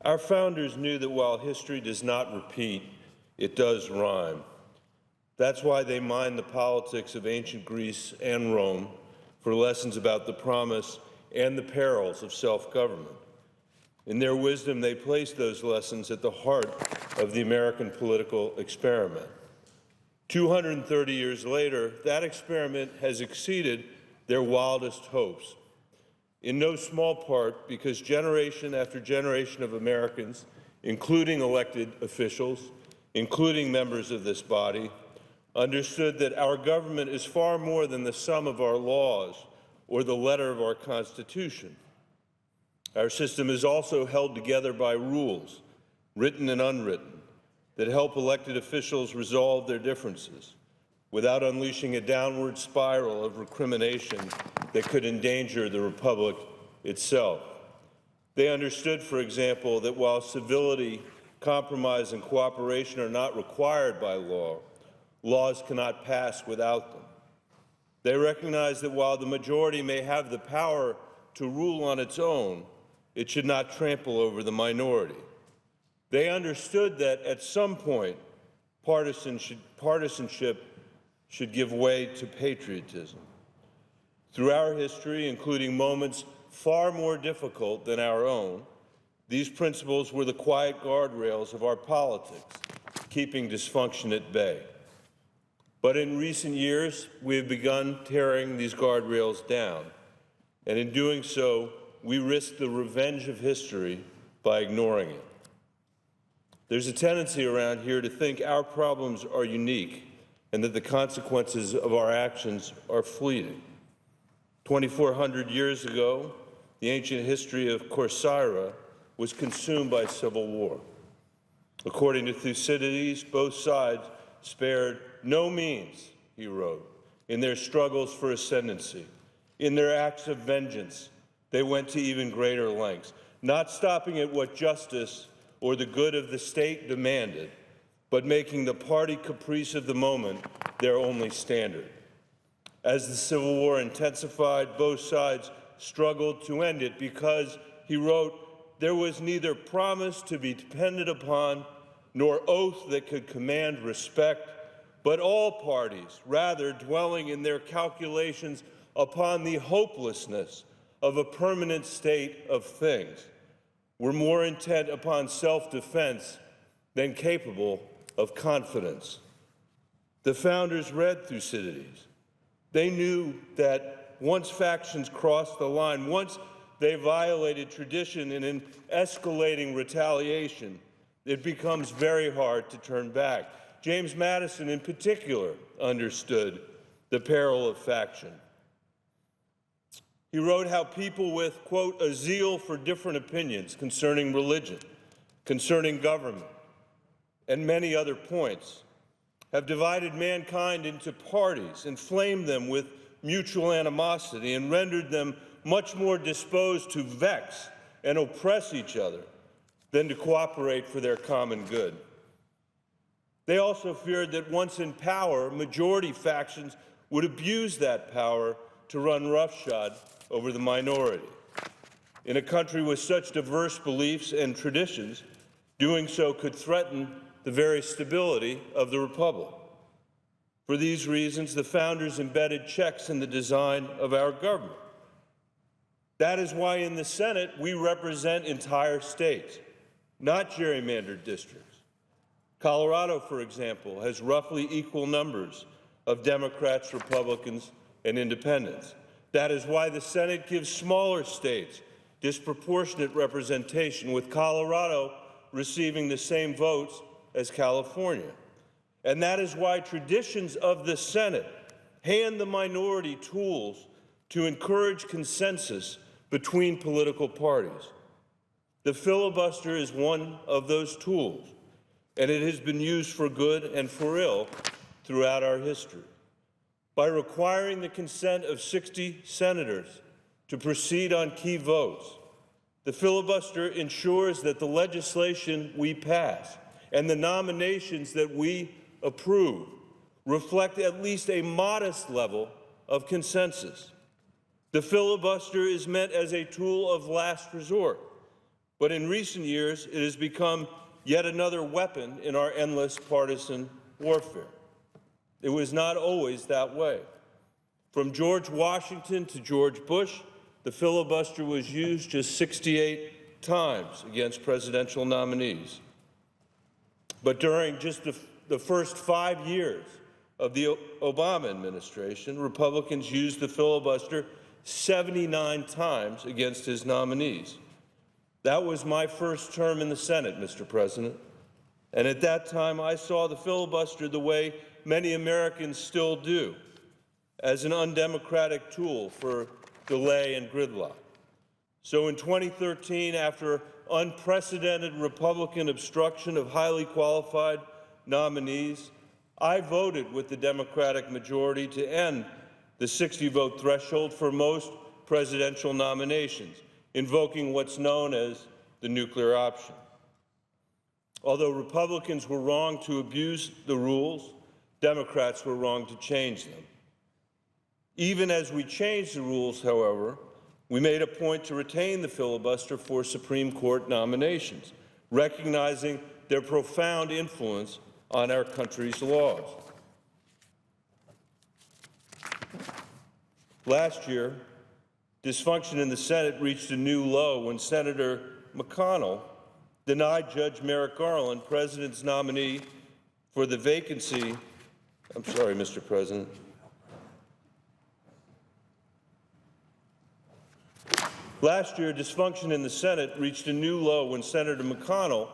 Our founders knew that while history does not repeat, it does rhyme. That's why they mined the politics of ancient Greece and Rome for lessons about the promise and the perils of self-government. In their wisdom, they placed those lessons at the heart of the American political experiment. 230 years later, that experiment has exceeded their wildest hopes, in no small part because generation after generation of Americans, including elected officials, including members of this body, understood that our government is far more than the sum of our laws or the letter of our Constitution. Our system is also held together by rules, written and unwritten, that help elected officials resolve their differences without unleashing a downward spiral of recrimination that could endanger the republic itself. They understood, for example, that while civility, compromise, and cooperation are not required by law, laws cannot pass without them. They recognize that while the majority may have the power to rule on its own, it should not trample over the minority. They understood that at some point, partisanship should give way to patriotism. Through our history, including moments far more difficult than our own, these principles were the quiet guardrails of our politics, keeping dysfunction at bay. But in recent years, we have begun tearing these guardrails down, and in doing so, we risk the revenge of history by ignoring it. There's a tendency around here to think our problems are unique and that the consequences of our actions are fleeting. 2,400 years ago, the ancient history of Corcyra was consumed by civil war. According to Thucydides, both sides spared no means, he wrote, in their struggles for ascendancy. In their acts of vengeance, they went to even greater lengths, not stopping at what justice or the good of the state demanded, but making the party caprice of the moment their only standard. As the Civil War intensified, both sides struggled to end it because, he wrote, there was neither promise to be depended upon nor oath that could command respect, but all parties, rather dwelling in their calculations upon the hopelessness of a permanent state of things, were more intent upon self-defense than capable of confidence. The founders read Thucydides. They knew that once factions crossed the line, once they violated tradition in an escalating retaliation, it becomes very hard to turn back. James Madison, in particular, understood the peril of faction. He wrote how people with, quote, a zeal for different opinions concerning religion, concerning government, and many other points, have divided mankind into parties, inflamed them with mutual animosity, and rendered them much more disposed to vex and oppress each other than to cooperate for their common good. They also feared that once in power, majority factions would abuse that power to run roughshod over the minority. In a country with such diverse beliefs and traditions, doing so could threaten the very stability of the republic. For these reasons, the founders embedded checks in the design of our government. That is why in the Senate we represent entire states, not gerrymandered districts. Colorado, for example, has roughly equal numbers of Democrats, Republicans, and independents. That is why the Senate gives smaller states disproportionate representation, with Colorado receiving the same votes as California. And that is why traditions of the Senate hand the minority tools to encourage consensus between political parties. The filibuster is one of those tools, and it has been used for good and for ill throughout our history. By requiring the consent of 60 senators to proceed on key votes, the filibuster ensures that the legislation we pass and the nominations that we approve reflect at least a modest level of consensus. The filibuster is meant as a tool of last resort, But in recent years, it has become yet another weapon in our endless partisan warfare. It was not always that way. From George Washington to George Bush, the filibuster was used just 68 times against presidential nominees. But during just the first 5 years of the Obama administration, Republicans used the filibuster 79 times against his nominees. That was my first term in the Senate, Mr. President. And at that time, I saw the filibuster the way many Americans still do, as an undemocratic tool for delay and gridlock. So in 2013, after unprecedented Republican obstruction of highly qualified nominees, I voted with the Democratic majority to end the 60-vote threshold for most presidential nominations, invoking what's known as the nuclear option. Although Republicans were wrong to abuse the rules, Democrats were wrong to change them. Even as we changed the rules, however, we made a point to retain the filibuster for Supreme Court nominations, recognizing their profound influence on our country's laws. Last year, dysfunction in the Senate reached a new low when Senator McConnell denied Judge Merrick Garland, President's nominee for the vacancy. I'm sorry, Mr. President. Last year, dysfunction in the Senate reached a new low when Senator McConnell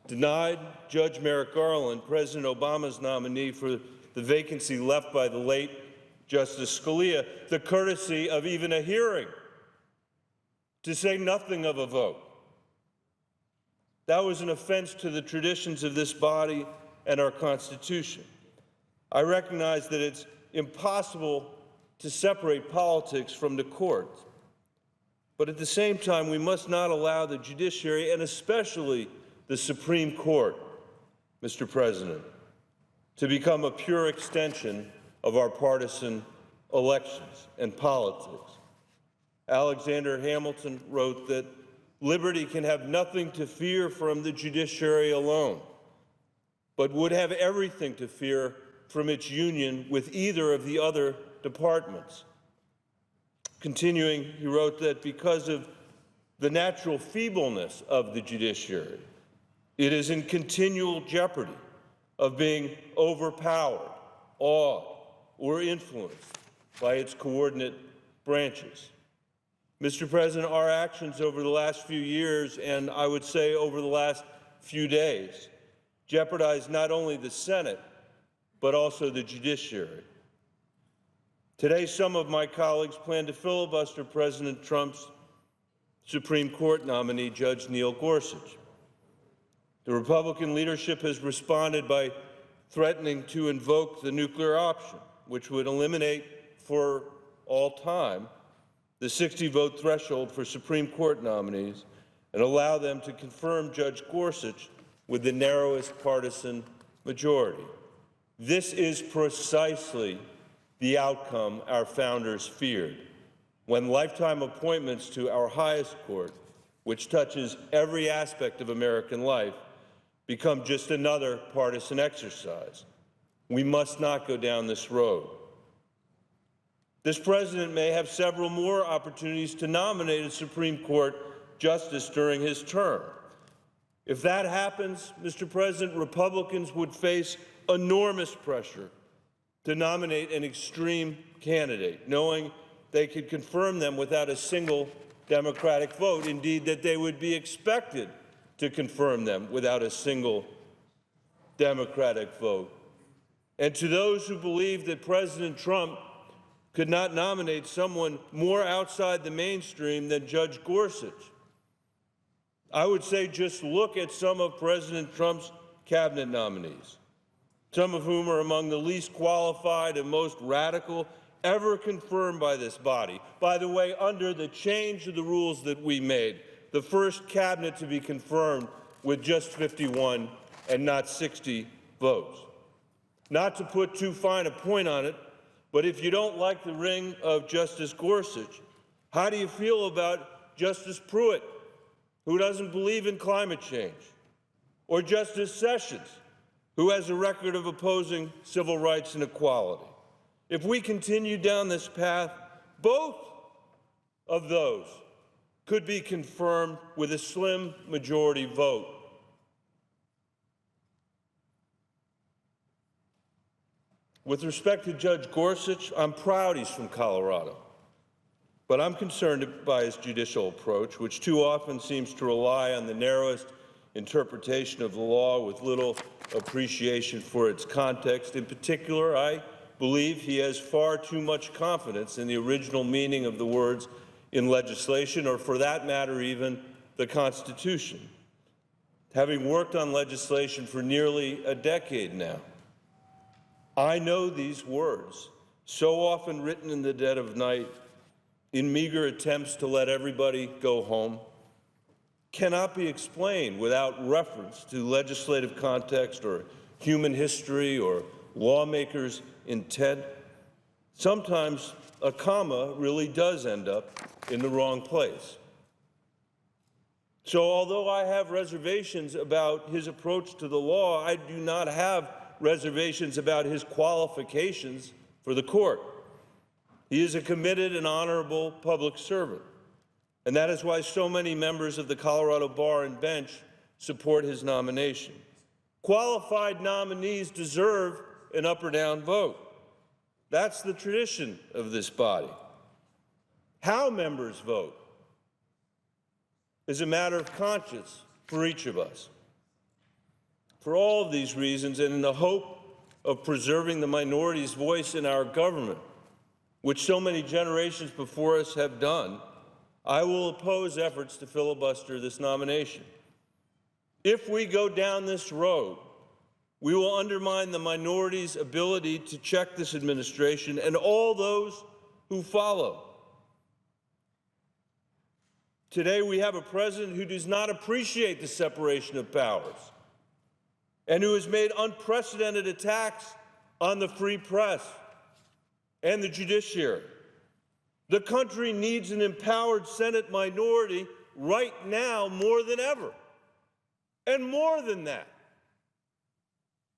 denied Judge Merrick Garland, President Obama's nominee for the vacancy left by the late Justice Scalia, the courtesy of even a hearing, to say nothing of a vote. That was an offense to the traditions of this body and our Constitution. I recognize that it's impossible to separate politics from the courts. But at the same time, we must not allow the judiciary, and especially the Supreme Court, Mr. President, to become a pure extension of our partisan elections and politics. Alexander Hamilton wrote that liberty can have nothing to fear from the judiciary alone, but would have everything to fear from its union with either of the other departments. Continuing, he wrote that because of the natural feebleness of the judiciary, it is in continual jeopardy of being overpowered, awed, or influenced by its coordinate branches. Mr. President, our actions over the last few years, and I would say over the last few days, jeopardize not only the Senate, but also the judiciary. Today, some of my colleagues plan to filibuster President Trump's Supreme Court nominee, Judge Neil Gorsuch. The Republican leadership has responded by threatening to invoke the nuclear option, which would eliminate for all time the 60-vote threshold for Supreme Court nominees and allow them to confirm Judge Gorsuch with the narrowest partisan majority. This is precisely the outcome our founders feared, when lifetime appointments to our highest court, which touches every aspect of American life, become just another partisan exercise. We must not go down this road. This president may have several more opportunities to nominate a Supreme Court justice during his term. If that happens, Mr. President, Republicans would face enormous pressure to nominate an extreme candidate, knowing they could confirm them without a single Democratic vote. Indeed, that they would be expected to confirm them without a single Democratic vote. And to those who believe that President Trump could not nominate someone more outside the mainstream than Judge Gorsuch, I would say just look at some of President Trump's cabinet nominees, some of whom are among the least qualified and most radical ever confirmed by this body. By the way, under the change of the rules that we made, the first cabinet to be confirmed with just 51 and not 60 votes. Not to put too fine a point on it, but if you don't like the ring of Justice Gorsuch, how do you feel about Justice Pruitt, who doesn't believe in climate change, or Justice Sessions, who has a record of opposing civil rights and equality. If we continue down this path, both of those could be confirmed with a slim majority vote. With respect to Judge Gorsuch, I'm proud he's from Colorado, but I'm concerned by his judicial approach, which too often seems to rely on the narrowest interpretation of the law with little appreciation for its context. In particular, I believe he has far too much confidence in the original meaning of the words in legislation, or for that matter, even the Constitution. Having worked on legislation for nearly a decade now, I know these words, so often written in the dead of night, in meager attempts to let everybody go home, cannot be explained without reference to legislative context or human history or lawmakers' intent. Sometimes a comma really does end up in the wrong place. So although I have reservations about his approach to the law, I do not have reservations about his qualifications for the court. He is a committed and honorable public servant, and that is why so many members of the Colorado Bar and Bench support his nomination. Qualified nominees deserve an up or down vote. That's the tradition of this body. How members vote is a matter of conscience for each of us. For all of these reasons, and in the hope of preserving the minority's voice in our government, which so many generations before us have done, I will oppose efforts to filibuster this nomination. If we go down this road, we will undermine the minority's ability to check this administration and all those who follow. Today, we have a president who does not appreciate the separation of powers and who has made unprecedented attacks on the free press and the judiciary. The country needs an empowered Senate minority right now more than ever. And more than that,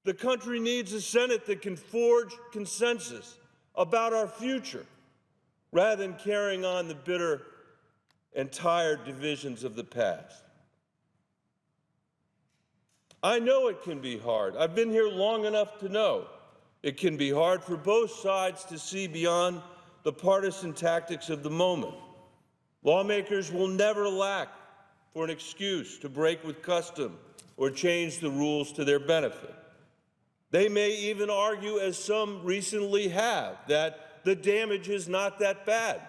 the country needs a Senate that can forge consensus about our future rather than carrying on the bitter and tired divisions of the past. I know it can be hard. I've been here long enough to know it can be hard for both sides to see beyond the partisan tactics of the moment. Lawmakers will never lack for an excuse to break with custom or change the rules to their benefit. They may even argue, as some recently have, that the damage is not that bad,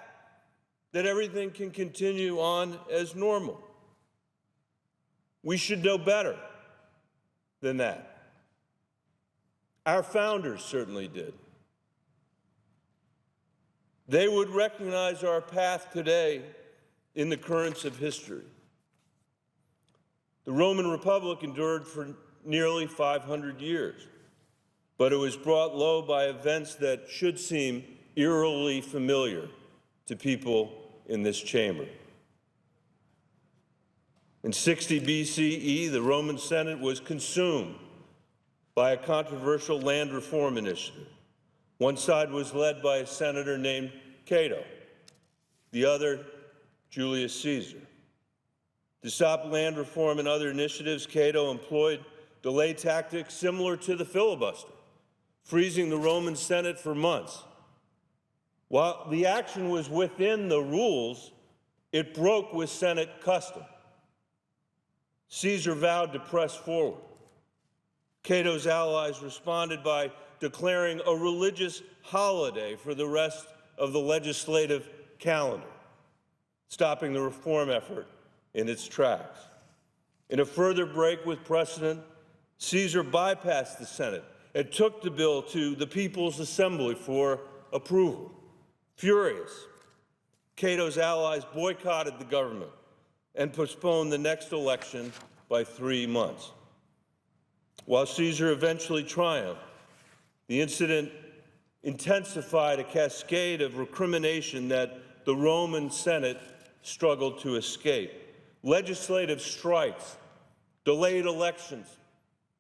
that everything can continue on as normal. We should know better than that. Our founders certainly did. They would recognize our path today in the currents of history. The Roman Republic endured for nearly 500 years, but it was brought low by events that should seem eerily familiar to people in this chamber. In 60 BCE, the Roman Senate was consumed by a controversial land reform initiative. One side was led by a senator named Cato, the other Julius Caesar. To stop land reform and other initiatives, Cato employed delay tactics similar to the filibuster, freezing the Roman Senate for months. While the action was within the rules, it broke with Senate custom. Caesar vowed to press forward. Cato's allies responded by declaring a religious holiday for the rest of the legislative calendar, stopping the reform effort in its tracks. In a further break with precedent, Caesar bypassed the Senate and took the bill to the People's Assembly for approval. Furious, Cato's allies boycotted the government and postponed the next election by 3 months. While Caesar eventually triumphed, the incident intensified a cascade of recrimination that the Roman Senate struggled to escape. legislative strikes, delayed elections,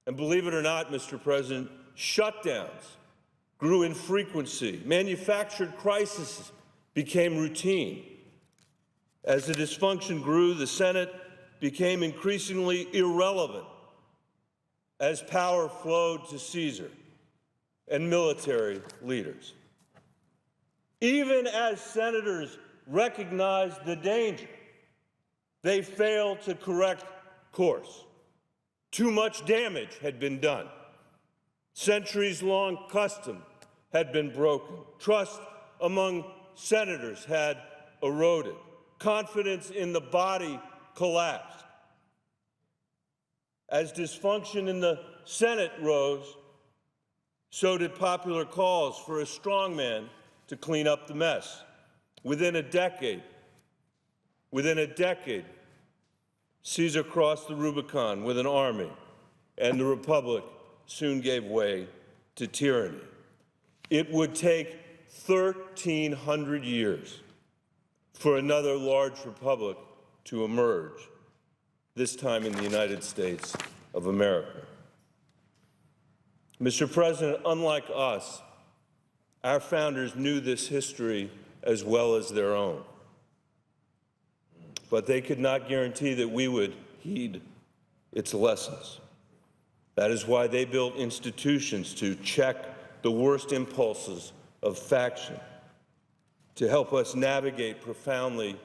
and believe it or not, Mr. President, shutdowns grew in frequency. Manufactured crises became routine. As the dysfunction grew, the Senate became increasingly irrelevant as power flowed to Caesar and military leaders. Even as senators recognized the danger, they failed to correct course. Too much damage had been done. Centuries-long custom had been broken. Trust among senators had eroded. Confidence in the body collapsed. As dysfunction in the Senate rose, so did popular calls for a strongman to clean up the mess. Within a decade, Caesar crossed the Rubicon with an army, and the Republic soon gave way to tyranny. It would take 1,300 years for another large republic to emerge, this time in the United States of America. Mr. President, unlike us, our founders knew this history as well as their own. But they could not guarantee that we would heed its lessons. That is why they built institutions to check the worst impulses of faction, to help us navigate profoundly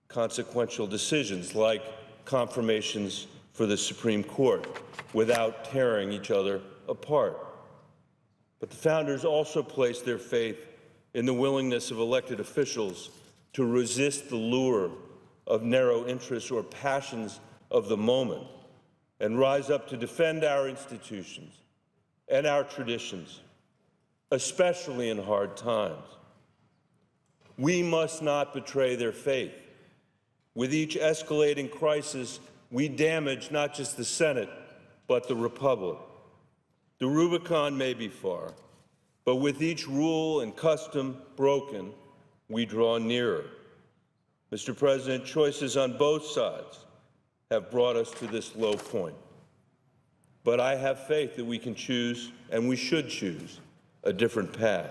consequential decisions like confirmations for the Supreme Court without tearing each other apart. But the founders also placed their faith in the willingness of elected officials to resist the lure of narrow interests or passions of the moment and rise up to defend our institutions and our traditions, especially in hard times. We must not betray their faith. With each escalating crisis, we damage not just the Senate, but the Republic. The Rubicon may be far, but with each rule and custom broken, we draw nearer. Mr. President, choices on both sides have brought us to this low point. But I have faith that we can choose, and we should choose, a different path.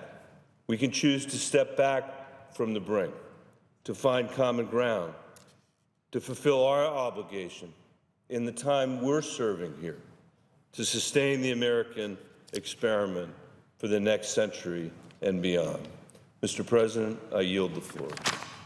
We can choose to step back from the brink, to find common ground, to fulfill our obligation in the time we're serving here, to sustain the American experiment for the next century and beyond. Mr. President, I yield the floor.